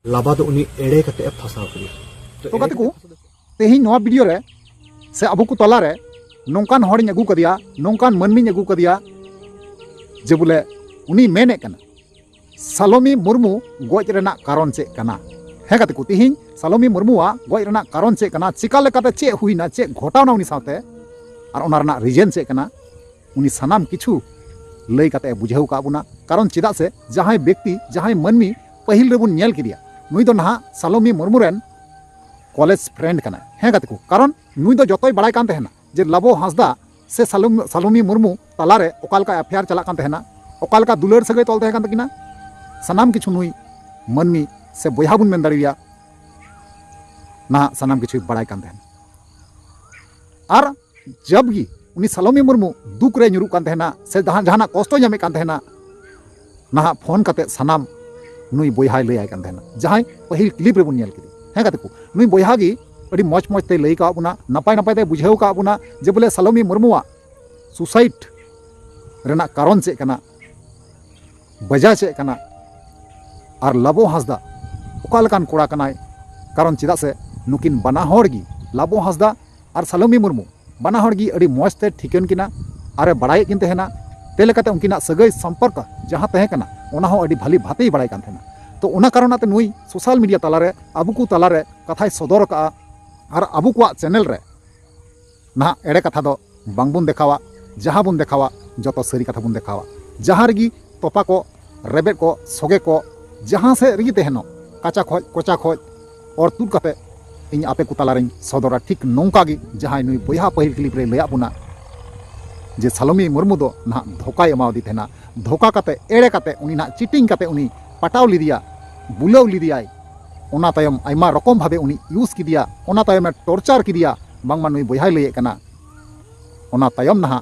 लाबा तो उनी एड़े कते फसाव करी तो कते को तेही नोआ वीडियो रे से अबु को तला रे नोंकान हॉडिंग अगू कदिया नोंकान मनमिंग अगू कदिया जे बोले उनी मेने कना सालोमी मुर्मू गोज रेना कारण चे कना हे कते को तेही सालोमी मुर्मुआ गोज रेना कारण चे कना चिका लेकाते चे हुइना चे घटावना उनी साथे और ओना रेना रीजन चे कना उनी सनाम किछु लई कते बुझाव का बुना कारण चिदा से जहां व्यक्ति जहां मनमी पहिल रे बुन नेल किदिया नुई दो नहा Salomi Murmu rain college friend कना हे कते को कारण नुई दो जतोय बड़ाय कान तहना जे लाबो हांसदा से सालोमी मुर्मू तालारे ओकालका अफेयर चला कान तहना ओकालका दुलर सगै तोल तहे कान तकिना सनाम किछु नुई मनमी से बोया बुन मेन दाड़िया ना सनाम किछु बड़ाय कान तहना और जब गी उनी सालोमी मुर्मू दुख रे ᱧᱩᱨᱩᱜ कान तहना से जहाना कष्ट ᱧᱟᱢᱮ कान तहना ना फोन कते सनाम नुई बोयाय लैय कान तहना जहां पहिल क्लिप रे बुन नेल किदी हे कते को नुई बोया गी अड़ी मौज मौज ते लई का बुना नपाय नपाय ते बुझाव का बुना जे बोले सालोमी मुर्मुआ सुसाइड रेना कारण चे कना बजा चे कना और लाबो हांसदा ओकालकान कोड़ा कनाय कारण चिदा से नुकिन बना हर गी लाबो हांसदा और सालोमी मुर्मू बना हर गी अड़ी मौज ते ठिकन किना अरे बड़ाय किन तहना ते लेकाते उनकिना सगै संपर्क जहां तहे कना ओना हो अड़ी भाली भाते बड़ाय कान तहना तो ओना कारणते नुई सोशल मीडिया तालारे अबुकु तालारे कथाय सदर का और अबु को चैनल रे ना एड़े कथा दो बांगबुन देखावा जहां बुन देखावा जतो सरी कथा बुन देखावा जहां रगी तोपा को रेबेट को सोगे को जहां से रगी तहनो काचा खोज कोचा खोज और तुर कते इन आपे को तालारे सदरा ठीक नोंका गी जहां नुई बोया पहिल क्लिप रे लया बुना जे सालोमी मुर्मू दो ना धोका एमावदी थेना धोका कते एड़े कते उनी ना चीटिंग कते उनी पटाव लिदिया बुलाव लिदियाय ओना तायम आयमा रकम भावे उनी यूज किदिया ओना तायम टॉर्चर किदिया बांगमा नुई बोयाय लैय कना ओना तायम नहा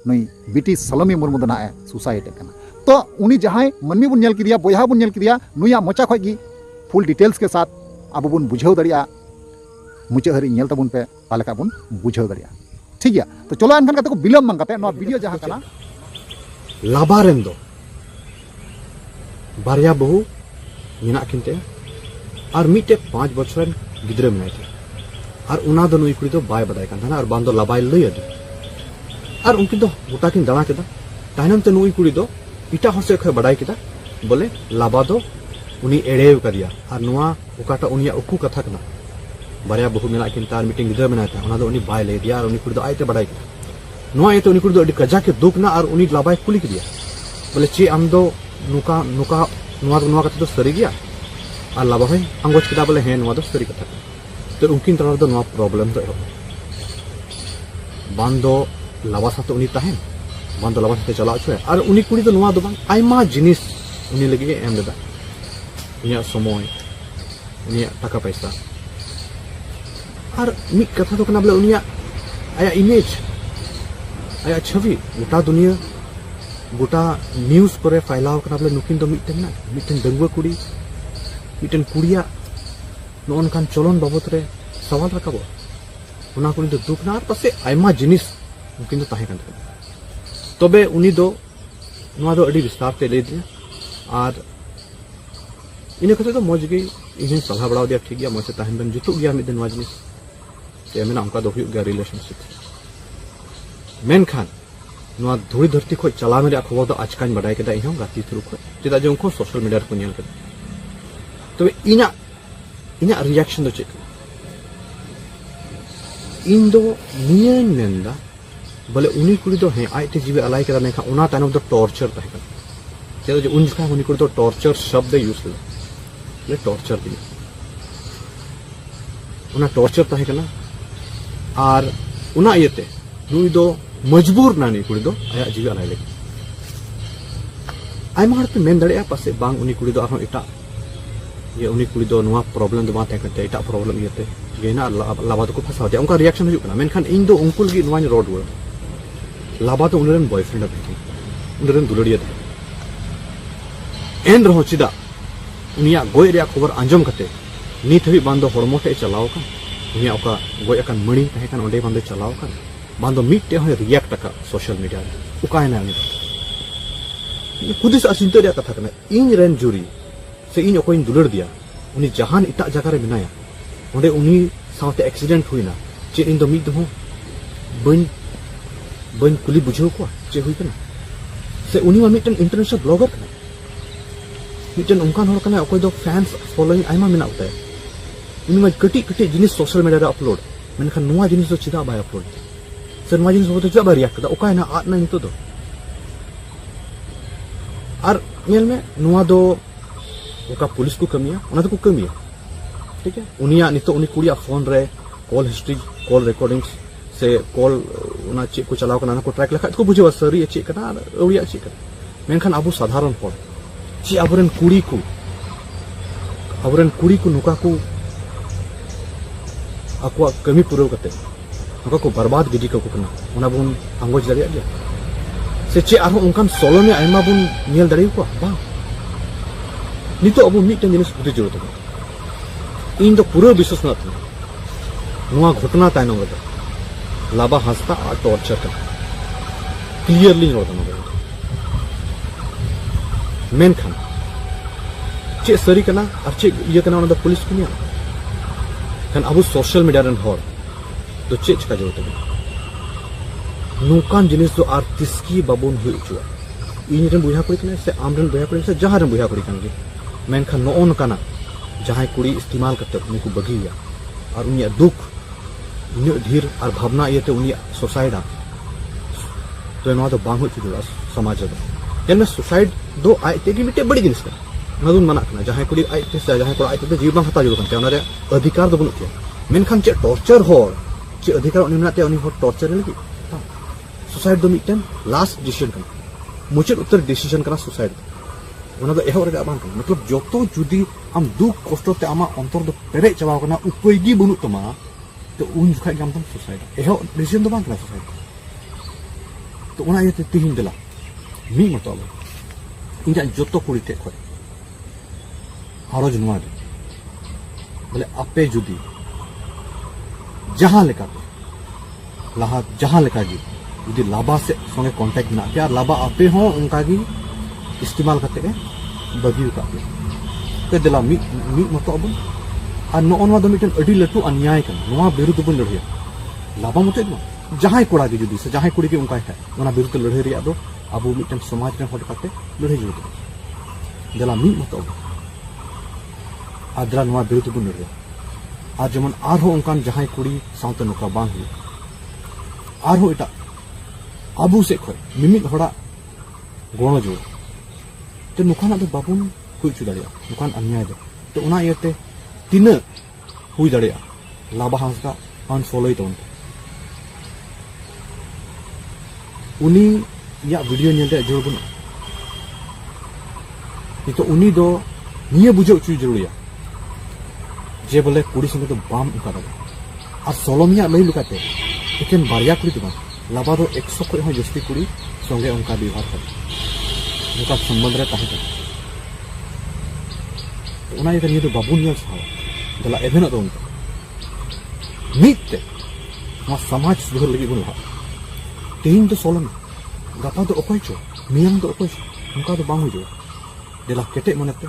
नुई बिटी सालोमी मुर्मू दना ए सुसाइड कना तो उनी जहां मनमी बुन नेल किदिया बोया बुन नेल किदिया नुया मोचा खय गी फुल डिटेल्स के साथ अब बुन बुझाव दरिया मुचे हरि नेल तबुन पे पालेका बुन बुझाव दरिया ठीक गया तो चलो अनखान कते को बिलम मंग कते नो वीडियो जहां कना लाबारेन दो बारिया बहु मिना किनते और मिटे 5 बछर गिद्रे मनाइते और उना दो नुई कुड़ी दो बाय बदाय कान थाना और बांदो लाबाय लई अदि और उनकिन दो गोटा किन दाना केदा तायनम ते नुई कुड़ी दो इटा हसे खय बडाय केदा बोले लाबा दो उनी एड़ेव करिया और नुआ ओकाटा उनिया उकु कथा कना बारिया बहु मिना किन तार मीटिंग गिद्रे मनाइते उना दो उनी बाय लई दिया और उनी कुड़ी दो आइते बडाय केदा नुआ एते उनी कुड़ी दो अडि कजा के दुख ना और उनी लाबाय कुली केदिया बोले चे आम दो नुका नुका नुआ कथा दो सरी गया और लाबा भाई अंगोज किदा बोले हैं नुआ दो सरी कथा तो उनकिन तरह दो नुआ प्रॉब्लम तो बांदो लाबा साथे उनी ताहेन बांदो लाबा साथे चला छुए और उनी कुड़ी दो नुआ दो बांग आयमा जिनिस उनी लगी एम लेदा उनिया समय उनिया टाका पैसा और मिट कथा दो कना बोले उनिया आया इमेज आया छवि गोटा दुनिया गोटा न्यूज करे फैलाव कना बोले नुकिन दो मिटन ना मिटन दंगुआ कुड़ी मिटन कुड़िया नोनकान चलन बाबत रे सवाल रकाबो उना कुड़ी दो दुख ना और पासे आयमा जिनिस नुकिन दो ताहे कान तबे उनी दो नुआ दो अडी विस्तार ते ले दे और इने कते दो मौज गे इने सलाह बड़ाव दिया ठीक गया मौज ताहेन बन जुतु गया मिदन नुआ जिनिस ते मेना उनका दो हुई गया रिलेशनशिप मेन खान नुआ धुड़ी धरती खो चला मेरे खबर दो आजकान बडाय केदा इहो गाती थ्रू खो चेदा जे उनको सोशल मीडिया को नेल केदा तो इना इना रिएक्शन दो चेक इन दो नियन नेंदा बोले उनी कुड़ी दो है आइते जीवे अलाई केदा नेखा उना तानो दो टॉर्चर ताहे का चेदा जे उन जखा उनी कुड़ी दो टॉर्चर शब्द यूज ले टॉर्चर दी उना टॉर्चर ताहे कना और उना इयते नुई दो मजबूर नानी कुड़ी दो आया जीवे अलाई लेके आयमा हरते मेन दड़े पासे बांग उनी कुड़ी दो आरो इटा ये उनी कुड़ी दो नुआ प्रॉब्लम दो बाते करते इटा प्रॉब्लम इयते गेना लाबा दो को फसाव दे उनका रिएक्शन हुई कना मेनखान इन दो उनकुल गी नुआ रोड वर लाबा दो उनरेन बॉयफ्रेंड अभी उनरेन दुलड़िया थे एन रहो चिदा उनिया गोय रे खबर आंजम कते नित हबी बांदो हड़मोटे चलाव का उनिया ओका गोय अकन मणि तहे कन ओंडे बांदो चलाव का बांदो मिटे हो रिएक्ट का सोशल मीडिया रे उकायना उनी खुदिस असिंतो रे कथा कना इन रेन जुरी से इन ओको इन दुलड़ दिया उनी जहान इटा जगह रे मिनाया ओंडे उनी साउते एक्सीडेंट हुईना चे इन दो मिद दो बन बन कुली बुझाव को चे हुई कना से उनी मा मिटन इंटरनेशनल ब्लॉगर कना मिटन उनकान होर कना अकोय दो फैंस फॉलोइंग आयमा मिना उते उनी मा कटी कटी जिनिस सोशल मीडिया रे अपलोड मेनखान नोआ जिनिस दो चिदा बाय अपलोड से नोआ जिनिस होते चिदा बारिया कदा ओकायना आत ना नितो दो और नेल में नोआ दो ओका पुलिस को कमिया ओना तो को कमिया ठीक है उनिया नितो उनी कुड़िया फोन रे कॉल हिस्ट्री कॉल रिकॉर्डिंग्स से कॉल उना चे को चलाव कना को ट्रैक लखा को बुझवा सरी चे कना औरिया चे कना मेनखान अबु साधारण हर चे अबरन कुड़ी को नुका को आकुआ कमी पुरव कते नुका को बर्बाद गिडी को कना ओना बुन अंगोज दरिया गया से चे आरो उनकान सोलो में आयमा बुन नियल दरिया को बा नितो अबु मिटन जिनिस बुझे जरूरत है इन दो पूरा विश्वास ना था नुआ घटना तायनो गदा लाबा हंसता और टॉर्चर का क्लियरली रोता मगर मेन खान चे सरी कना और चे ये कना उन पुलिस को नहीं खान अब सोशल मीडिया रन हॉर तो चे का जरूरत है नुकान जिनिस दो आर्टिस्टकी बाबुन हुई चुआ इन रन बुझा कुड़ी कने से आमरन बुझा कुड़ी से जहां रन बुझा कुड़ी कन गे मेन खान नो ऑन कना जहां कुड़ी इस्तेमाल करते उनको बगिया और उनिया दुख इन धीर और भावना ये उनिया सुसाइडा तो नवा तो बांग हो समाज दो जेन में सुसाइड दो आयते की मिटे बड़ी जिनिस नदुन मना कना जहां कुड़ी आयते से जहां कोड़ा आयते जीव बांग हता जो कन ओना रे अधिकार दो बनुत मेनखान चे टॉर्चर होर चे अधिकार उनि मनाते उनि हो टॉर्चर लगी सुसाइड दो मिटन लास्ट डिसीजन कना मुचेद उत्तर डिसीजन कना सुसाइड ओना दो एहो रे बांग मतलब जोतो जुदी आम दुख कष्ट ते आमा अंतर दो पेरे चावा कना उपाय गी बनुत तमा तो उन जुखा गाम तम सुसाइड एहो डिसीजन दो बांग कना सुसाइड तो ओना ये तिहिन दिला मी मतलब इनजा जोतो कुड़ी ते खय हरोज नुआ दे बोले आपे जुदी जहां लेका लहा जहां लेका जी जुदी लाबा से संगे कांटेक्ट ना के लाबा आपे हो उनका गी इस्तेमाल करते के बगियो का के दिला मी मतलब अब और नोनवा दो मिटन अडी लटू अन्याय कन नोआ विरुद्ध बन लड़िया लाबा मते न जहां कोड़ा गी जुदी से जहां कुड़ी के उनका है ओना विरुद्ध लड़े रिया दो अब मिटन समाज रे हट काते लड़े जुदी दिला मी मतलब आद्रा नोआ विरुद्ध बन लड़िया आज जेमन आर हो उनकान जहां कुड़ी साउते नुका बांग हुई आर हो एटा अबू से खय मिमित हड़ा गोणो जो तो नुकाना दो बाबुन हुई चु दाड़िया नुकान अन्याय दो तो उना येते तीन हुई दाड़िया लाबा हांसदा अनफॉलो तो उनी या वीडियो नेलते जोर बन तो उनी दो निये बुझो चु जरूरिया जे बोले कुड़ी संगे तो बाम उका दा और सोलोमिया लई लुकाते एकेन बारिया कुड़ी तो लाबा दो 100 खय हो जस्ती कुड़ी संगे उनका व्यवहार कर उनका संबंध रे ताहे कर तो उना ये तो बाबू नियल साव दला एभेन दो उनका मीते मा समाज सुधर लगी बुन तीन तो सोलम गपा तो ओकोय चो मियम तो ओकोय उनका तो बांग हो दला केटे मनते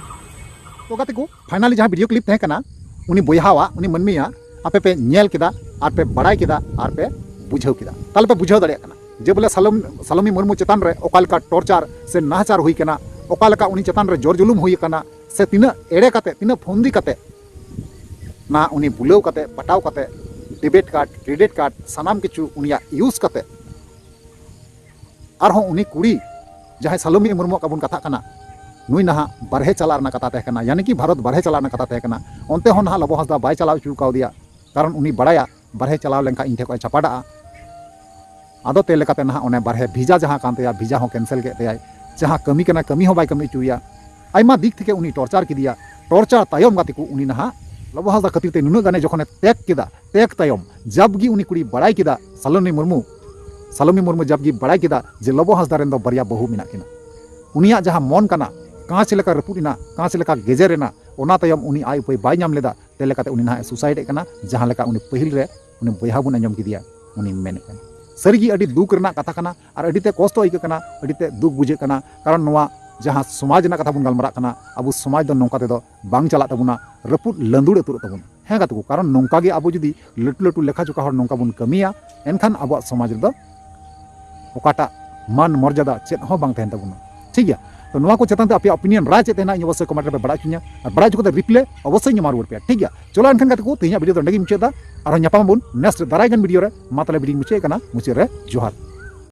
तो गाते को फाइनली जहां वीडियो क्लिप तहे कना उनी बोयहावा उनी मनमिया आपे पे नेल किदा आर पे बड़ाई किदा आर पे बुझाव किदा ताले पे बुझाव दड़िया कना जे बोले सलोमी मुर्मू चेतान रे ओकालका टॉर्चर से नाहचार हुई कना ओकालका उनी चेतान रे जोर जुलुम हुई कना से तिना एड़े काते तिना फोंदी काते ना उनी बुलाव काते पटाव काते डिबेट कार्ड क्रेडिट कार्ड सनाम किचु उनिया यूज काते आर हो उनी कुड़ी जहां सलोमी मुर्मू काबुन कथा कना नुई नहा बारहे चला कथा तहे कना यानी कि भारत बारहे चला कथा तहे कना ओनते हो नहा लबो हंसदा बाय चलाव चु काउदिया कारण उनी बड़ाया बारहे चलाव लेंका इन ठेको चपाड़ा आदो ते लेकाते नहा ओने बारहे भिजा जहां कानते भिजा हो कैंसिल के तयाय जहां कमी कना कमी हो बाय कमी चुया आयमा दिक थेके उनी टॉर्चर किदिया टॉर्चर तायम गाते को उनी नहा लबो हंसदा खातिर ते नुनु गाने जखने टेक किदा टेक तायम जबगी उनी कुड़ी बड़ाई किदा सलोमी मुर्मू जबगी बड़ाई किदा जे लबो हंसदा रेन दो बरिया बहु मिना किना उनिया जहां मन कना कांच लेका रपुडिना कांच लेका गेजेरेना ओना तायम उनी आय उपाय बाय नाम लेदा ते लेकाते उनी ना सुसाइड कना जहां लेका उनी पहिल रे उनी बयहा बुन अंजम किदिया उनी मेने कना सरीगी अडी दुख रना कथा कना और अडीते कष्ट आइक कना अडीते दुख बुझे कना कारण नोवा जहाँ समाज रना कथा बन गलमारा कना अब समाज दो नौका तेदो बांग चला तबुना रपुट लंदुड़ तुर तबुना है गाते को कारण नौका गे अब जुदी लटू लटू लेखा चुका हर नौका बन कमिया एनखान अब समाज दो ओकाटा मान मर्यादा चेत हो बांग तहन तबुना ठीक गया तो नोआ को चेतन पे ओपिनियन राय चेत है अवश्य कमेंट पे बड़ा चुनिया और बड़ा चुके रिप्ले अवश्य ᱧᱟᱢᱟ ᱨᱩᱣᱟᱹᱲ ᱯᱮ ठीक गया चलो एनखान गाते को तेहिया वीडियो तो नगी मुचादा और ᱧᱟᱯᱟᱢ ᱵᱚᱱ नेक्स्ट दारायगन वीडियो रे मा तले वीडियो मुचे कना मुचे रे जोहार।